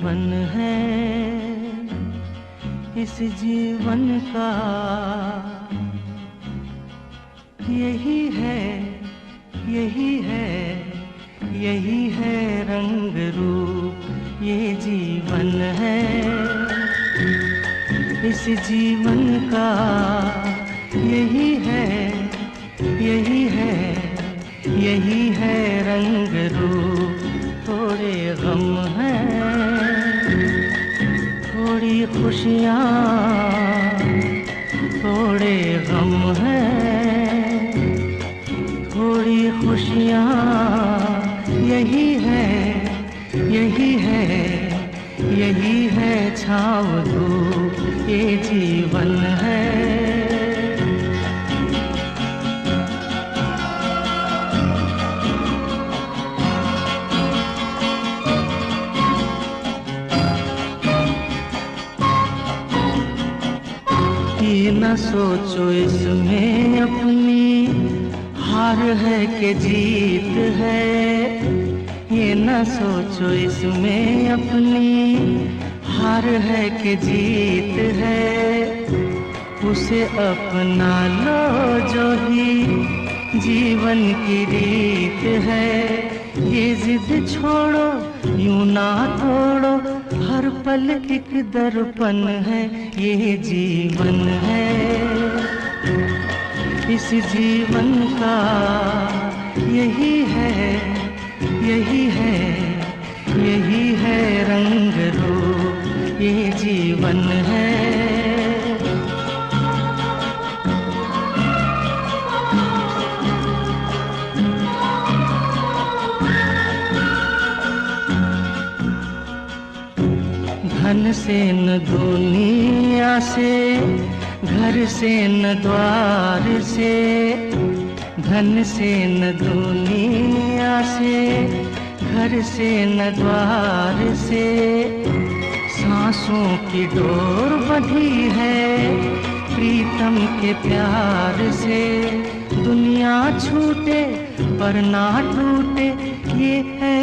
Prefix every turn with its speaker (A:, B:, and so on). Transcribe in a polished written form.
A: जीवन है, इस जीवन का यही है, यही है, यही है रंग रूप। ये जीवन है, इस जीवन का यही है, यही है, यही है रंग रूप। थोड़े गम हैं, थोड़ी खुशियाँ, थोड़े गम हैं, थोड़ी खुशियाँ। यही है, यही है, यही है छाँव धूप। ये जीवन है। ये न सोचो इसमें अपनी हार है कि जीत है। ये न सोचो इसमें अपनी हार है कि जीत है। उसे अपना लो जो ही जीवन की रीत है। ये जिद छोड़ो, यूं ना तोड़ो, हर पल एक दर्पण है। ये जीवन है, इस जीवन का यही है, यही है, यही है रंग रूप। ये जीवन है। धन से न दुनिया से, घर से न द्वार से, धन से न दुनिया से, घर से न द्वार से। सांसों की डोर बंधी है प्रीतम के प्यार से। दुनिया छूटे पर ना टूटे, ये है